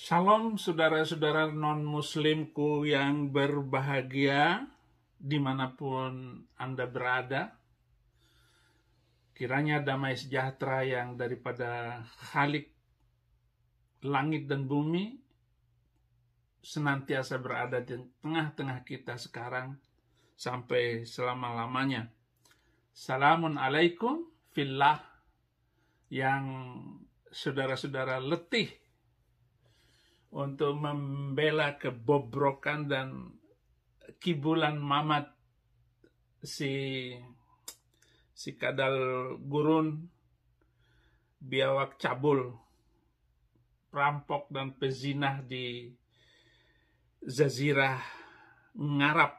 Shalom saudara-saudara non-muslimku yang berbahagia dimanapun Anda berada. Kiranya damai sejahtera yang daripada Khalik langit dan bumi senantiasa berada di tengah-tengah kita sekarang sampai selama-lamanya. Salamun alaikum fillah yang saudara-saudara letih untuk membela kebobrokan dan kibulan mamat si kadal gurun, biawak cabul, perampok dan pezinah di Jazirah Ngarap.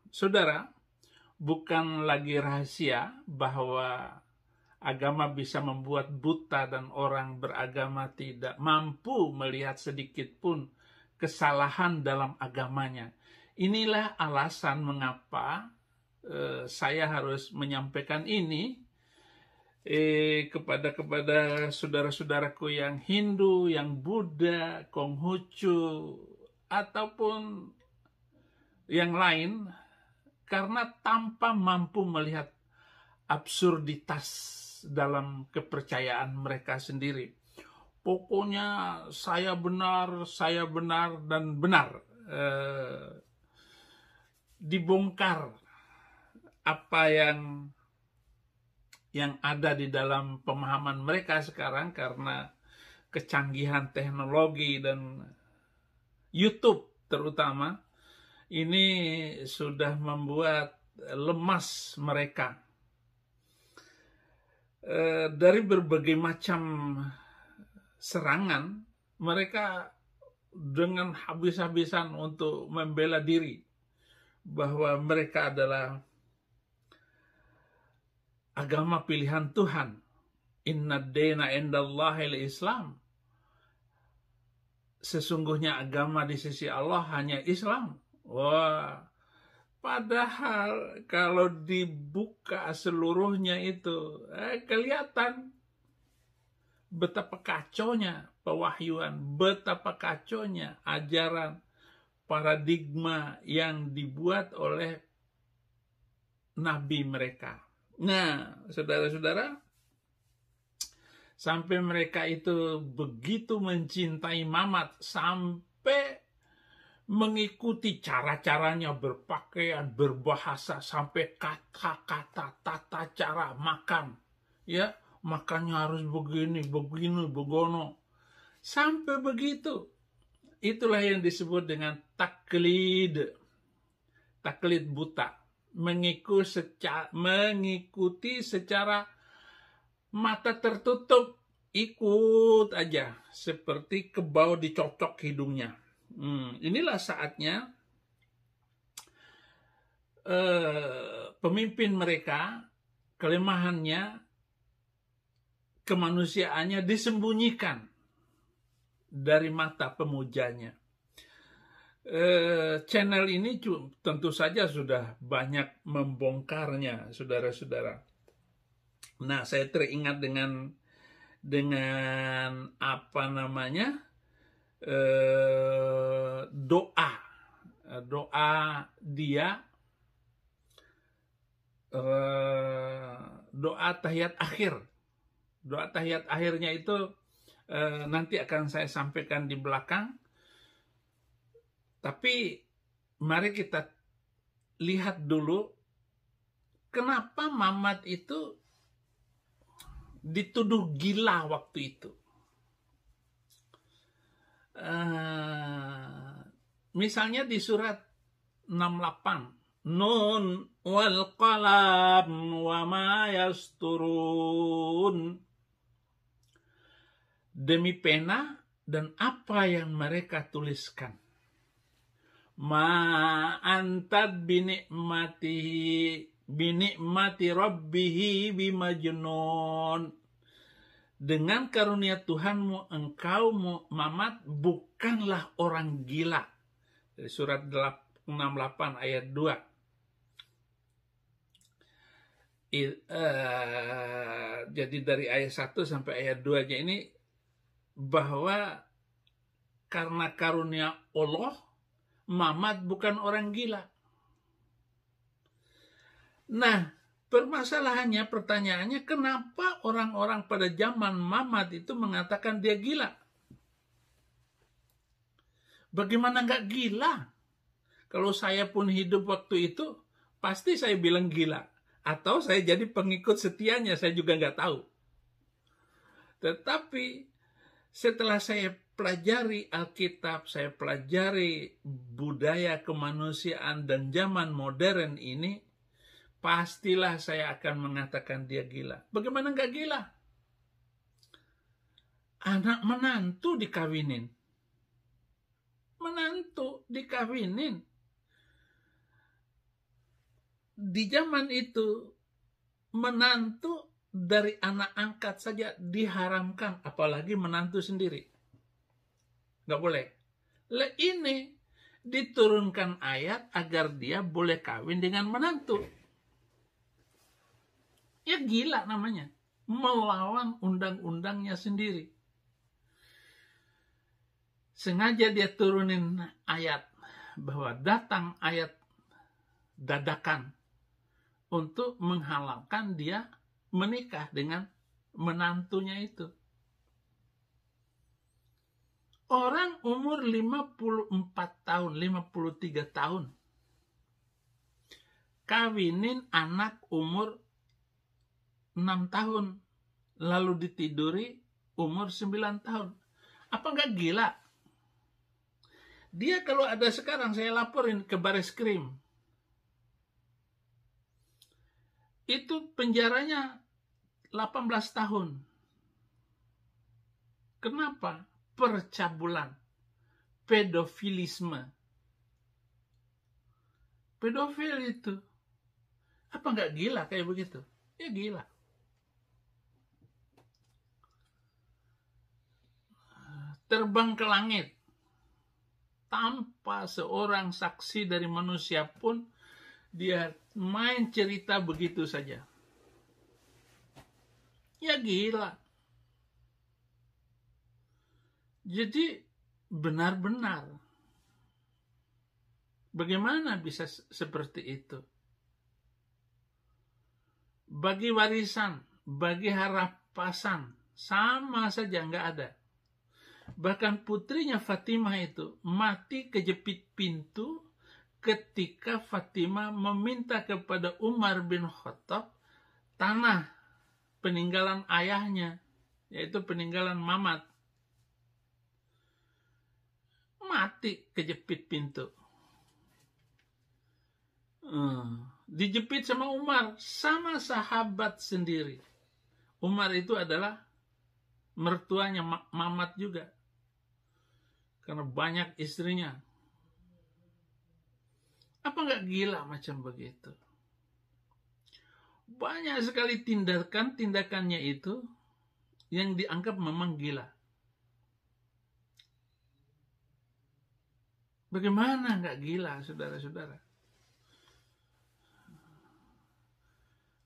Saudara, bukan lagi rahasia bahwa agama bisa membuat buta dan orang beragama tidak mampu melihat sedikit pun kesalahan dalam agamanya. Inilah alasan mengapa saya harus menyampaikan ini kepada saudara-saudaraku yang Hindu, yang Buddha, Konghucu, ataupun yang lain, karena tanpa mampu melihat absurditas dalam kepercayaan mereka sendiri. Pokoknya saya benar dan benar. Dibongkar apa yang ada di dalam pemahaman mereka sekarang karena kecanggihan teknologi dan YouTube terutama ini sudah membuat lemas mereka. Dari berbagai macam serangan, mereka dengan habis-habisan untuk membela diri bahwa mereka adalah agama pilihan Tuhan. Inna dina indallahil Islam. Sesungguhnya agama di sisi Allah hanya Islam. Wah, padahal kalau dibuka seluruhnya itu kelihatan betapa kacaunya pewahyuan, betapa kacaunya ajaran, paradigma yang dibuat oleh nabi mereka. Nah, saudara-saudara, sampai mereka itu begitu mencintai Mamat, sampai mengikuti cara-caranya berpakaian, berbahasa, sampai kata-kata, tata cara makan. Ya, makannya harus begini, begono. Sampai begitu. Itulah yang disebut dengan taklid. Taklid buta. Mengikuti secara mata tertutup. Ikut aja. Seperti kebau dicocok hidungnya. Inilah saatnya pemimpin mereka, kelemahannya, kemanusiaannya disembunyikan dari mata pemujanya. Channel ini tentu saja sudah banyak membongkarnya, saudara-saudara. Nah, saya teringat dengan apa namanya, doa dia, doa tahiyat akhir. Doa tahiyat akhirnya itu nanti akan saya sampaikan di belakang. Tapi mari kita lihat dulu kenapa Mamat itu dituduh gila waktu itu. Misalnya di surat 68, Nun wal qalam wa ma yasturun. Demi pena dan apa yang mereka tuliskan. Ma antad binikmati rabbihi bimajnun. Dengan karunia Tuhanmu, engkau Mamat bukanlah orang gila. Dari surat 68 ayat 2. Jadi dari ayat 1 sampai ayat 2 ini bahwa karena karunia Allah, Mamat bukan orang gila. Nah, permasalahannya, pertanyaannya, kenapa orang-orang pada zaman Mamat itu mengatakan dia gila? Bagaimana nggak gila? Kalau saya pun hidup waktu itu, pasti saya bilang gila. Atau saya jadi pengikut setianya, saya juga nggak tahu. Tetapi setelah saya pelajari Alkitab, saya pelajari budaya kemanusiaan dan zaman modern ini, pastilah saya akan mengatakan dia gila. Bagaimana nggak gila? Anak menantu dikawinin. Menantu dikawinin. Di zaman itu, menantu dari anak angkat saja diharamkan, apalagi menantu sendiri. Nggak boleh. Ini diturunkan ayat agar dia boleh kawin dengan menantu. Ya gila namanya. Melawan undang-undangnya sendiri. Sengaja dia turunin ayat bahwa datang ayat dadakan untuk menghalalkan dia menikah dengan menantunya itu. Orang umur 54 tahun, 53 tahun. Kawinin anak umur 6 tahun. Lalu ditiduri umur 9 tahun. Apa nggak gila? Dia kalau ada sekarang, saya laporin ke Bareskrim. Itu penjaranya 18 tahun. Kenapa? Percabulan. Pedofilisme. Pedofil itu. Apa nggak gila kayak begitu? Ya gila. Terbang ke langit. Tanpa seorang saksi dari manusia pun, dia main cerita begitu saja. Ya gila. Jadi benar-benar bagaimana bisa seperti itu? Bagi warisan, bagi harapan, sama saja nggak ada. Bahkan putrinya Fatimah itu mati kejepit pintu ketika Fatimah meminta kepada Umar bin Khattab tanah peninggalan ayahnya, yaitu peninggalan Mamat. Mati kejepit pintu. Dijepit sama Umar, sama sahabat sendiri. Umar itu adalah mertuanya Mamat juga. Karena banyak istrinya. Apa nggak gila macam begitu? Banyak sekali tindakannya itu yang dianggap memang gila. Bagaimana nggak gila, saudara-saudara?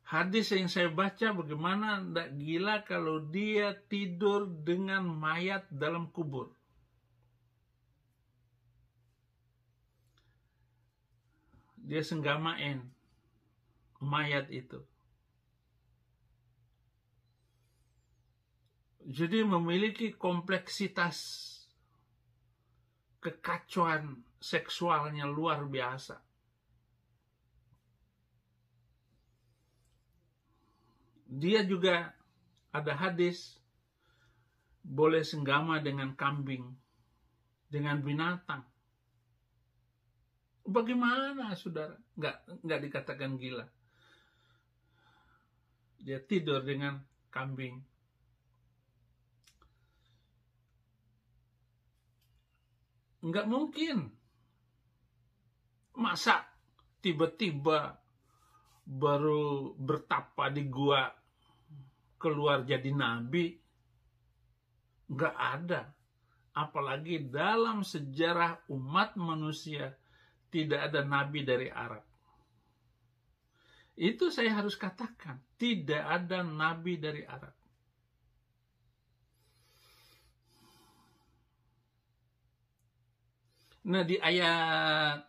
Hadis yang saya baca, bagaimana nggak gila kalau dia tidur dengan mayat dalam kubur. Dia senggamain mayat itu. Jadi memiliki kompleksitas kekacauan seksualnya luar biasa. Dia juga ada hadis boleh senggama dengan kambing, dengan binatang. Bagaimana, saudara? Nggak dikatakan gila. Dia tidur dengan kambing. Nggak mungkin. Masa tiba-tiba baru bertapa di gua keluar jadi nabi? Nggak ada. Apalagi dalam sejarah umat manusia tidak ada nabi dari Arab. Itu saya harus katakan, tidak ada nabi dari Arab. Nah, di ayat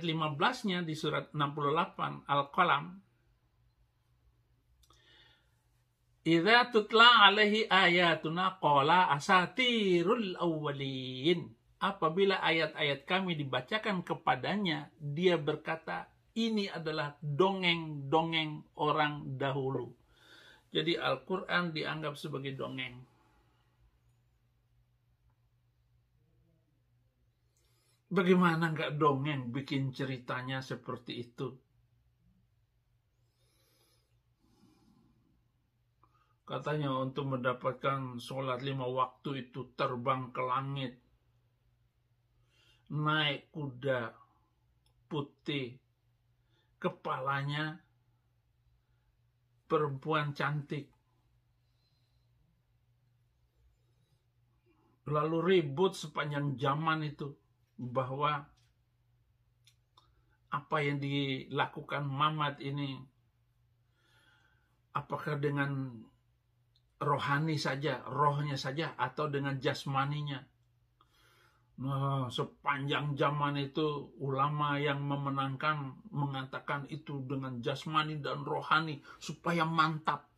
15-nya di surat 68 Al-Qalam, idza tutla alaihi ayatuna qala asatirul awwalin. Apabila ayat-ayat kami dibacakan kepadanya, dia berkata, ini adalah dongeng-dongeng orang dahulu. Jadi Al-Quran dianggap sebagai dongeng. Bagaimana nggak dongeng bikin ceritanya seperti itu? Katanya untuk mendapatkan sholat 5 waktu itu terbang ke langit, naik kuda putih, kepalanya perempuan cantik. Lalu ribut sepanjang zaman itu bahwa apa yang dilakukan Muhammad ini, apakah dengan rohani saja, rohnya saja, atau dengan jasmaninya. Nah, sepanjang zaman itu ulama yang memenangkan mengatakan itu dengan jasmani dan rohani supaya mantap.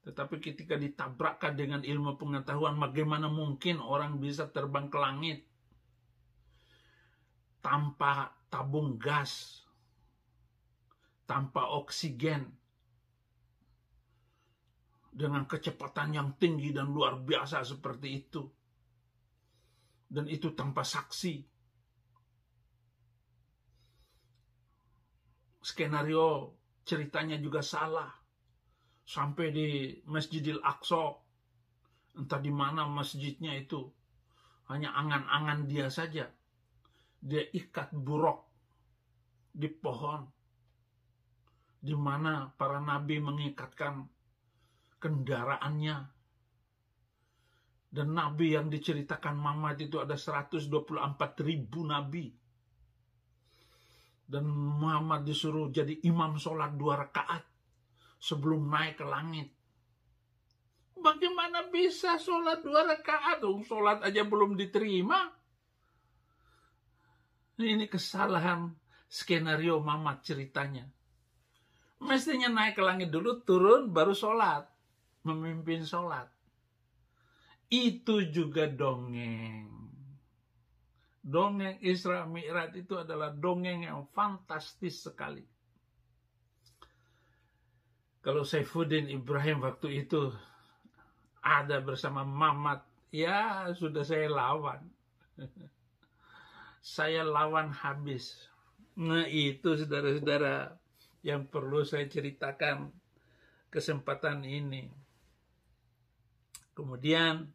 Tetapi ketika ditabrakkan dengan ilmu pengetahuan, bagaimana mungkin orang bisa terbang ke langit tanpa tabung gas, tanpa oksigen, dengan kecepatan yang tinggi dan luar biasa seperti itu. Dan itu tanpa saksi. Skenario ceritanya juga salah. Sampai di Masjidil Aqsa, entah di mana masjidnya itu, hanya angan-angan dia saja. Dia ikat buruk di pohon, di mana para nabi mengikatkan kendaraannya. Dan nabi yang diceritakan Muhammad itu ada 124.000 nabi. Dan Muhammad disuruh jadi imam sholat 2 rakaat sebelum naik ke langit. Bagaimana bisa sholat 2 rakaat? Sholat aja belum diterima. Ini kesalahan skenario Muhammad ceritanya. Mestinya naik ke langit dulu, turun, baru sholat. Memimpin sholat. Itu juga dongeng. Dongeng Isra Mi'raj itu adalah dongeng yang fantastis sekali. Kalau Saifuddin Ibrahim waktu itu ada bersama Muhammad, ya sudah saya lawan. Saya lawan habis. Nah, itu saudara-saudara yang perlu saya ceritakan kesempatan ini. Kemudian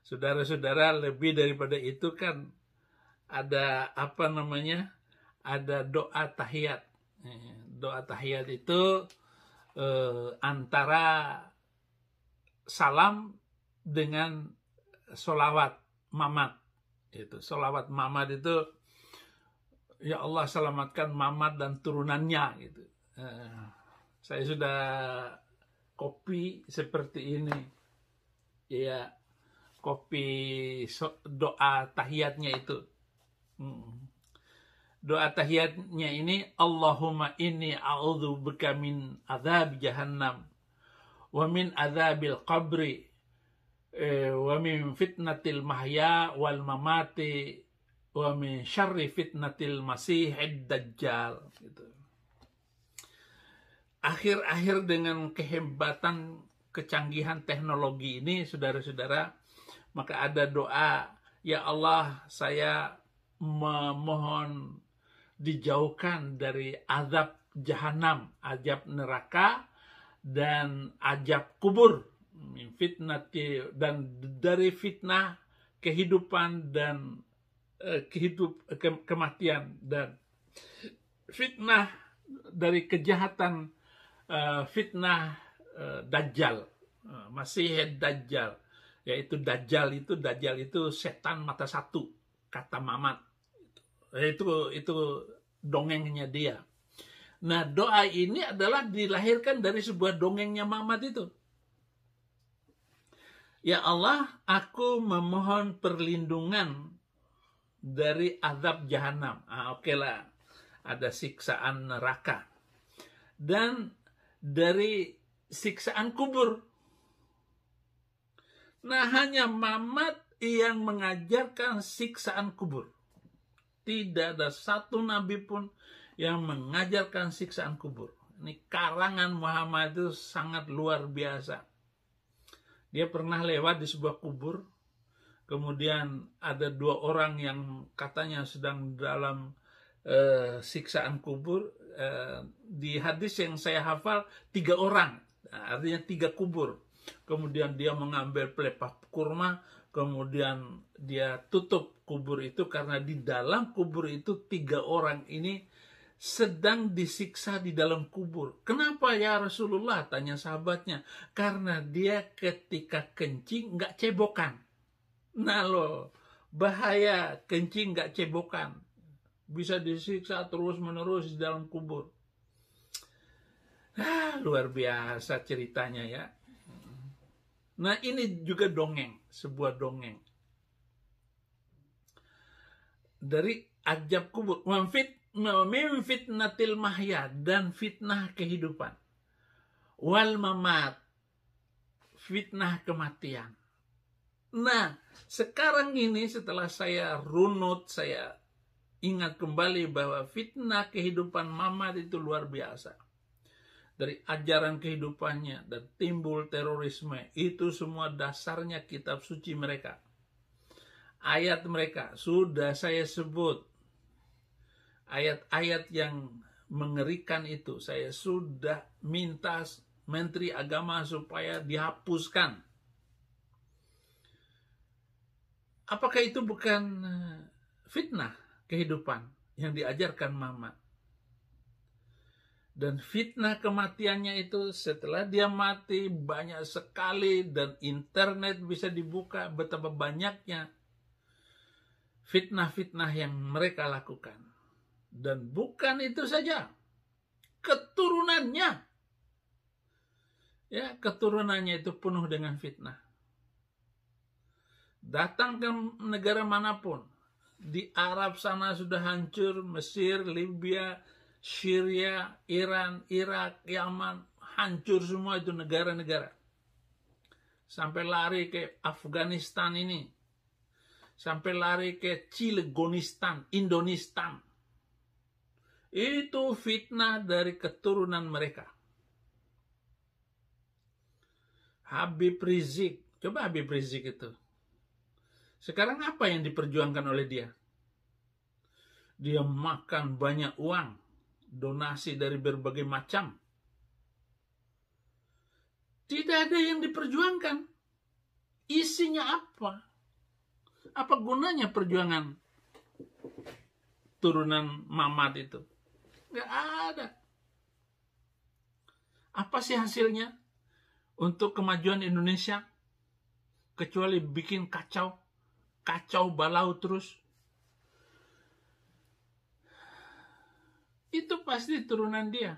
saudara-saudara, lebih daripada itu kan ada ada doa tahiyat. Doa tahiyat itu antara salam dengan sholawat Muhammad. Itu sholawat Muhammad itu, ya Allah selamatkan Muhammad dan turunannya gitu. Saya sudah copy seperti ini. Ya, copy doa tahiyatnya itu. Doa tahiyatnya ini, Allahumma inni a'udzubika min azab jahannam wa min azabil qabri wa min fitnatil mahya wal mamati wa min syarri fitnatil masihid dajjal gitu. Akhir-akhir dengan kehebatan kecanggihan teknologi ini, saudara-saudara, maka ada doa, ya Allah, saya memohon dijauhkan dari azab jahanam, azab neraka, dan azab kubur, dan dari fitnah kehidupan dan kematian, dan fitnah dari kejahatan, fitnah Dajjal, Masih Dajjal, yaitu Dajjal itu setan mata satu, kata Mamat. Itu dongengnya dia. Nah, doa ini adalah dilahirkan dari sebuah dongengnya Mamat itu. Ya Allah, aku memohon perlindungan dari azab jahanam. Oke lah, ada siksaan neraka. Dan dari siksaan kubur. Nah, hanya Mamat yang mengajarkan siksaan kubur. Tidak ada satu nabi pun yang mengajarkan siksaan kubur. Ini karangan Muhammad itu sangat luar biasa. Dia pernah lewat di sebuah kubur. Kemudian ada 2 orang yang katanya sedang dalam siksaan kubur. Di hadis yang saya hafal 3 orang. Artinya 3 kubur. Kemudian dia mengambil pelepah kurma, kemudian dia tutup kubur itu karena di dalam kubur itu 3 orang ini sedang disiksa di dalam kubur. Kenapa ya Rasulullah? Tanya sahabatnya. Karena dia ketika kencing nggak cebokan. Nah loh, bahaya kencing nggak cebokan. Bisa disiksa terus-menerus di dalam kubur. Luar biasa ceritanya ya. Nah ini juga dongeng, sebuah dongeng. Dari ajab kubur. Min fitnatil mahya, dan fitnah kehidupan. Wal mamat, fitnah kematian. Nah, sekarang ini setelah saya runut, saya ingat kembali bahwa fitnah kehidupan Mamat itu luar biasa. Dari ajaran kehidupannya dan timbul terorisme, itu semua dasarnya kitab suci mereka. Ayat mereka sudah saya sebut. Ayat-ayat yang mengerikan itu saya sudah minta Menteri Agama supaya dihapuskan. Apakah itu bukan fitnah kehidupan yang diajarkan Mamat? Dan fitnah kematiannya itu setelah dia mati banyak sekali, dan internet bisa dibuka betapa banyaknya fitnah-fitnah yang mereka lakukan. Dan bukan itu saja, keturunannya. Ya, keturunannya itu penuh dengan fitnah. Datang ke negara manapun, di Arab sana sudah hancur, Mesir, Libya, Syria, Iran, Irak, Yaman, hancur semua itu negara-negara. Sampai lari ke Afghanistan ini. Sampai lari ke Cilegonistan, Indonistan. Itu fitnah dari keturunan mereka. Habib Rizik. Coba Habib Rizik itu. Sekarang apa yang diperjuangkan oleh dia? Dia makan banyak uang. Donasi dari berbagai macam. Tidak ada yang diperjuangkan. Isinya apa? Apa gunanya perjuangan turunan Mamat itu? Nggak ada. Apa sih hasilnya untuk kemajuan Indonesia? Kecuali bikin kacau balau terus. Itu pasti turunan dia.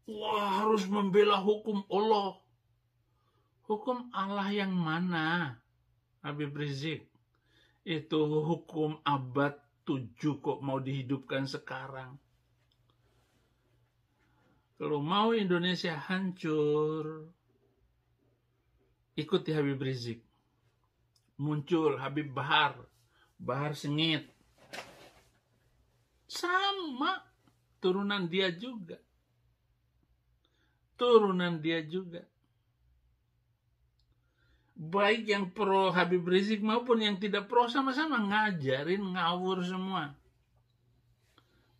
Wah, harus membela hukum Allah. Hukum Allah yang mana, Habib Rizik? Itu hukum abad 7 kok mau dihidupkan sekarang. Kalau mau Indonesia hancur, ikuti Habib Rizik. Muncul Habib Bahar Sengit. Sama, turunan dia juga. Baik yang pro Habib Rizik maupun yang tidak pro sama-sama ngajarin ngawur semua.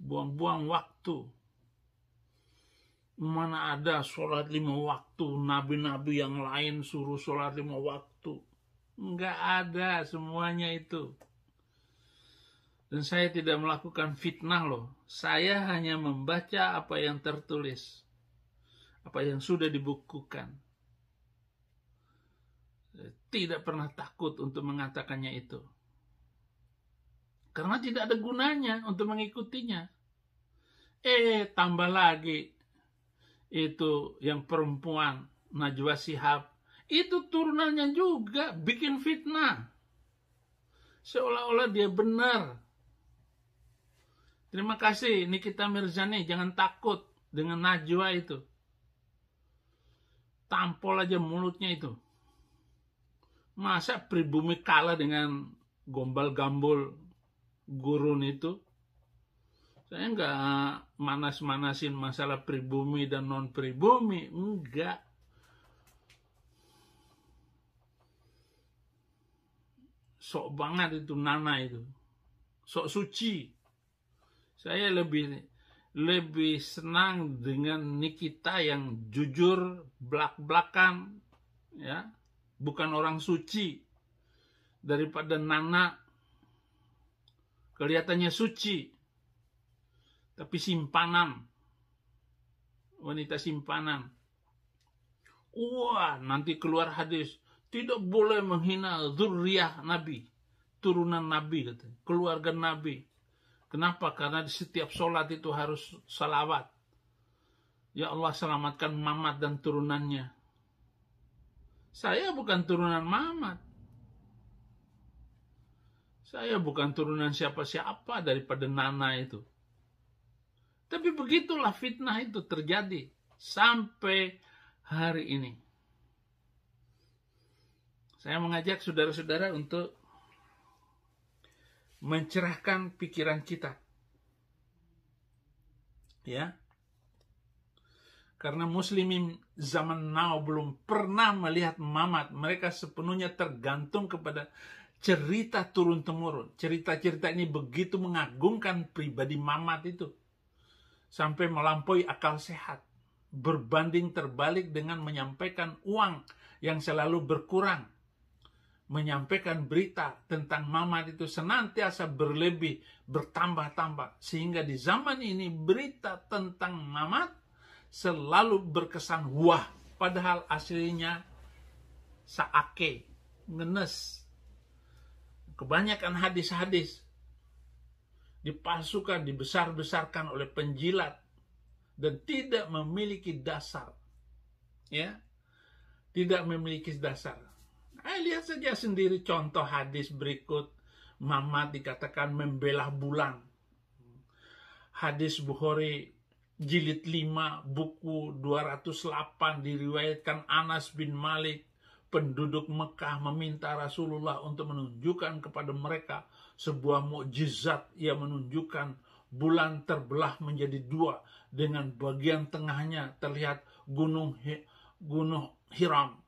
Buang-buang waktu. Mana ada sholat 5 waktu, nabi-nabi yang lain suruh sholat 5 waktu. Enggak ada semuanya itu. Dan saya tidak melakukan fitnah loh. Saya hanya membaca apa yang tertulis. Apa yang sudah dibukukan. Tidak pernah takut untuk mengatakannya itu. Karena tidak ada gunanya untuk mengikutinya. Tambah lagi. Itu yang perempuan, Najwa Shihab. itu turunannya juga bikin fitnah. Seolah-olah dia benar. Terima kasih Nikita Mirzani, jangan takut dengan Najwa itu. Tampol aja mulutnya itu. Masa pribumi kalah dengan gombal-gambol gurun itu? Saya nggak manas-manasin masalah pribumi dan non-pribumi, enggak. Sok banget itu Nana itu. Sok suci. Saya lebih senang dengan Nikita yang jujur, belak-belakan, ya, bukan orang suci, daripada Nana kelihatannya suci, tapi simpanan, wanita simpanan. Wah, nanti keluar hadis, tidak boleh menghina zuriyah Nabi, turunan Nabi, keluarga Nabi. Kenapa? Karena di setiap sholat itu harus salawat. Ya Allah, selamatkan Mamat dan turunannya. Saya bukan turunan Mamat. Saya bukan turunan siapa-siapa daripada Nana itu. Tapi begitulah fitnah itu terjadi sampai hari ini. Saya mengajak saudara-saudara untuk mencerahkan pikiran kita. Ya. Karena muslimin zaman now belum pernah melihat Mamat. Mereka sepenuhnya tergantung kepada cerita turun-temurun. Cerita-cerita ini begitu mengagungkan pribadi Mamat itu. Sampai melampaui akal sehat. Berbanding terbalik dengan menyampaikan uang yang selalu berkurang. Menyampaikan berita tentang Mamat itu senantiasa berlebih, bertambah-tambah. Sehingga di zaman ini berita tentang Mamat selalu berkesan wah. Padahal aslinya saake, ngenes. Kebanyakan hadis-hadis dipalsukan, dibesar-besarkan oleh penjilat. Dan tidak memiliki dasar. Ya, tidak memiliki dasar. Lihat saja sendiri contoh hadis berikut. Mamat dikatakan membelah bulan. Hadis Bukhari jilid 5 buku 208 diriwayatkan Anas bin Malik, penduduk Mekah meminta Rasulullah untuk menunjukkan kepada mereka sebuah mukjizat yang menunjukkan bulan terbelah menjadi dua dengan bagian tengahnya terlihat gunung Hiram.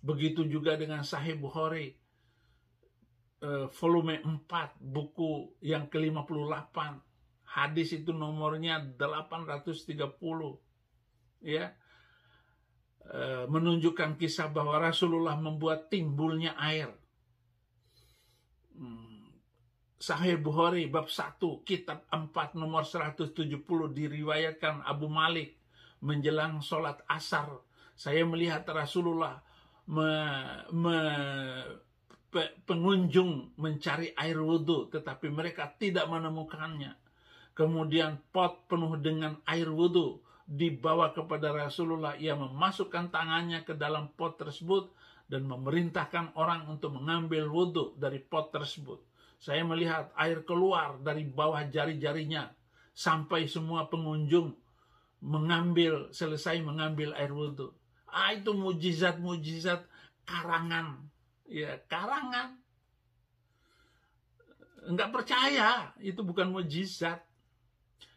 Begitu juga dengan Sahih Bukhari volume 4 buku yang ke-58. Hadis itu nomornya 830. Ya. Menunjukkan kisah bahwa Rasulullah membuat timbulnya air. Sahih Bukhari bab 1 kitab 4 nomor 170 diriwayatkan Abu Malik menjelang sholat asar. Saya melihat Rasulullah pengunjung mencari air wudhu, tetapi mereka tidak menemukannya. Kemudian pot penuh dengan air wudhu dibawa kepada Rasulullah. Ia memasukkan tangannya ke dalam pot tersebut dan memerintahkan orang untuk mengambil wudhu dari pot tersebut. Saya melihat air keluar dari bawah jari-jarinya sampai semua pengunjung selesai mengambil air wudhu. Itu mujizat-mujizat karangan. Ya, karangan. Enggak percaya, itu bukan mujizat.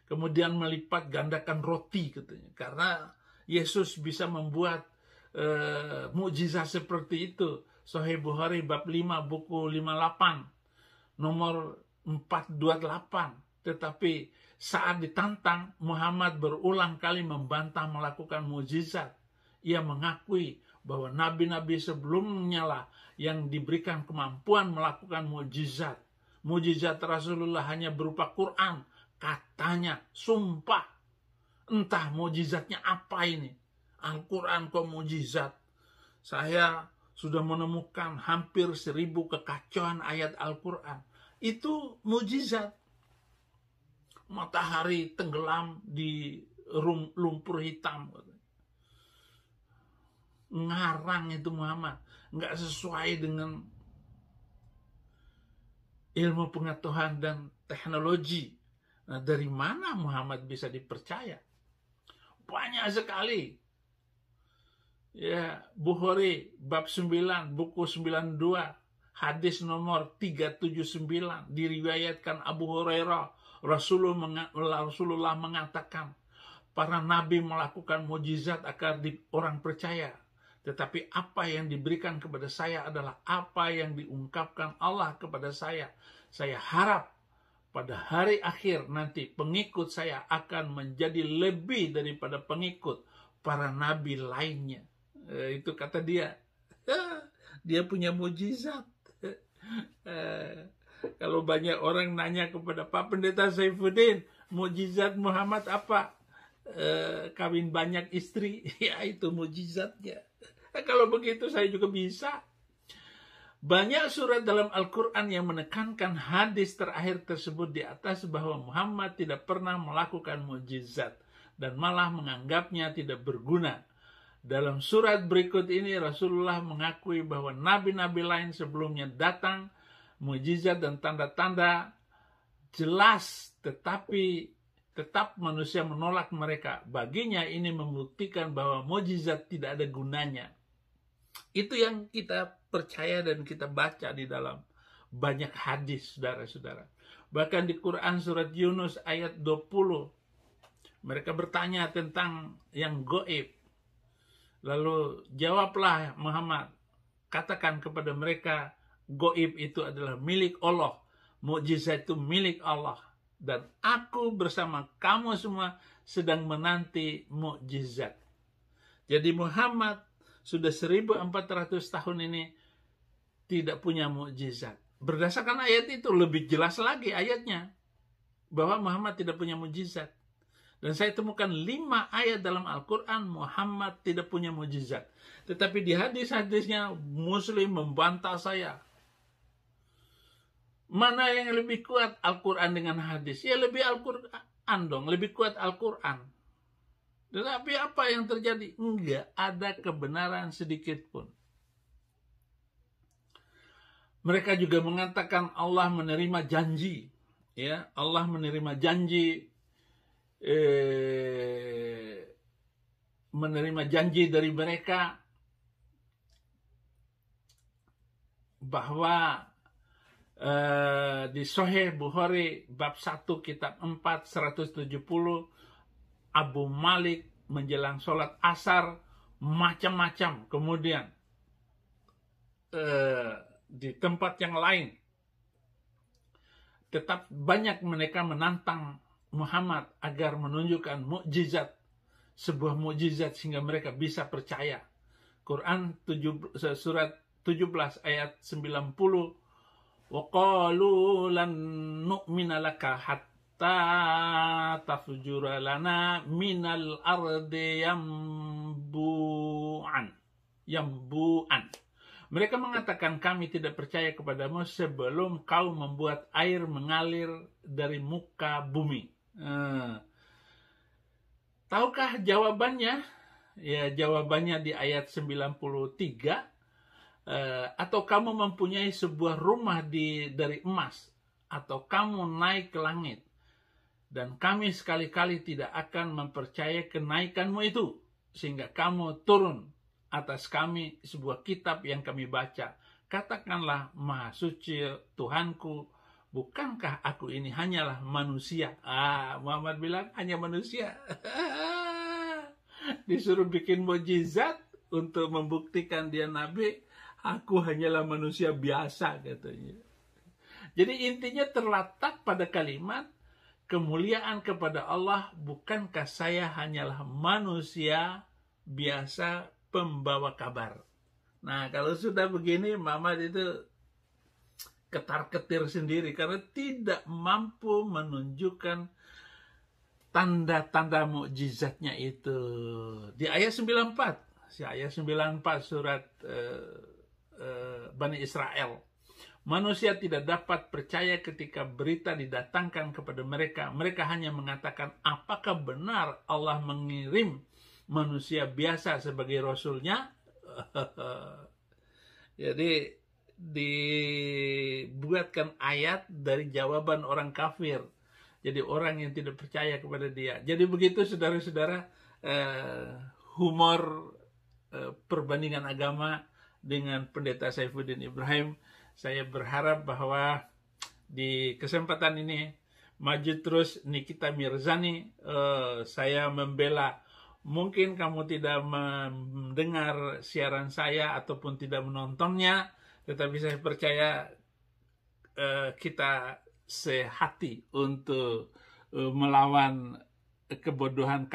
Kemudian melipat gandakan roti katanya. Karena Yesus bisa membuat mujizat seperti itu. Sahih Bukhari bab 5 buku 58 nomor 428. Tetapi saat ditantang, Muhammad berulang kali membantah melakukan mujizat. Ia mengakui bahwa nabi-nabi sebelumnya lah yang diberikan kemampuan melakukan mujizat. Mujizat Rasulullah hanya berupa Quran. Katanya, sumpah. Entah mujizatnya apa ini. Al-Quran kok mujizat. Saya sudah menemukan hampir 1000 kekacauan ayat Al-Quran. Itu mujizat. Matahari tenggelam di lumpur hitam. ngarang itu Muhammad, nggak sesuai dengan ilmu pengetahuan dan teknologi. Nah, dari mana Muhammad bisa dipercaya? Banyak sekali. Ya, Bukhari bab 9, buku 92, hadis nomor 379 diriwayatkan Abu Hurairah, Rasulullah mengatakan, para nabi melakukan mukjizat agar orang percaya. Tetapi apa yang diberikan kepada saya adalah apa yang diungkapkan Allah kepada saya. Saya harap pada hari akhir nanti pengikut saya akan menjadi lebih daripada pengikut para nabi lainnya. Itu kata dia. Dia punya mukjizat. Kalau banyak orang nanya kepada Pak Pendeta Saifuddin, mukjizat Muhammad apa? Kawin banyak istri. Ya, itu mukjizatnya. Kalau begitu saya juga bisa. Banyak surat dalam Al-Quran yang menekankan hadis terakhir tersebut di atas bahwa Muhammad tidak pernah melakukan mukjizat dan malah menganggapnya tidak berguna. Dalam surat berikut ini Rasulullah mengakui bahwa nabi-nabi lain sebelumnya datang, mukjizat dan tanda-tanda jelas, tetapi tetap manusia menolak mereka. Baginya ini membuktikan bahwa mukjizat tidak ada gunanya. Itu yang kita percaya dan kita baca di dalam banyak hadis, saudara-saudara. Bahkan di Quran surat Yunus ayat 20, mereka bertanya tentang yang gaib. Lalu jawablah Muhammad, katakan kepada mereka, gaib itu adalah milik Allah, mukjizat itu milik Allah, dan aku bersama kamu semua sedang menanti mukjizat. Jadi Muhammad sudah 1400 tahun ini tidak punya mukjizat. Berdasarkan ayat itu lebih jelas lagi ayatnya bahwa Muhammad tidak punya mukjizat. Dan saya temukan 5 ayat dalam Al-Quran Muhammad tidak punya mukjizat. Tetapi di hadis-hadisnya Muslim membantah saya. Mana yang lebih kuat, Al-Quran dengan hadis? Ya lebih Al-Quran dong, lebih kuat Al-Quran. Tetapi apa yang terjadi? Enggak ada kebenaran sedikit pun. Mereka juga mengatakan Allah menerima janji. Ya, Allah menerima janji dari mereka bahwa di Sahih Bukhari bab 1 kitab 4 170 Abu Malik menjelang sholat asar macam-macam. Kemudian di tempat yang lain tetap banyak mereka menantang Muhammad agar menunjukkan mukjizat, sebuah mukjizat sehingga mereka bisa percaya. Quran surat 17 ayat 90, wa qalu lan nu'mina laka hatta tafjura lana minal ardi yambu'an. Mereka mengatakan kami tidak percaya kepadamu sebelum kau membuat air mengalir dari muka bumi. Tahukah jawabannya? Ya, jawabannya di ayat 93. Atau kamu mempunyai sebuah rumah dari emas, atau kamu naik ke langit, dan kami sekali-kali tidak akan mempercayai kenaikanmu itu, sehingga kamu turun atas kami sebuah kitab yang kami baca. Katakanlah, Maha Suci Tuhanku, bukankah aku ini hanyalah manusia? Muhammad bilang hanya manusia. Disuruh bikin mukjizat untuk membuktikan dia nabi. Aku hanyalah manusia biasa, katanya. Jadi intinya terletak pada kalimat kemuliaan kepada Allah. Bukankah saya hanyalah manusia biasa pembawa kabar. Nah, kalau sudah begini, Muhammad itu ketar-ketir sendiri karena tidak mampu menunjukkan tanda-tanda mukjizatnya itu. Di ayat 94, ayat 94 surat Bani Israel. Manusia tidak dapat percaya ketika berita didatangkan kepada mereka. Mereka hanya mengatakan, apakah benar Allah mengirim manusia biasa sebagai rasulnya? Jadi dibuatkan ayat dari jawaban orang kafir. Jadi orang yang tidak percaya kepada dia. Jadi begitu saudara-saudara, humor perbandingan agama dengan Pendeta Saifuddin Ibrahim. Saya berharap bahwa di kesempatan ini maju terus Nikita Mirzani. Saya membela. Mungkin kamu tidak mendengar siaran saya ataupun tidak menontonnya, tetapi saya percaya kita sehati untuk melawan kebodohan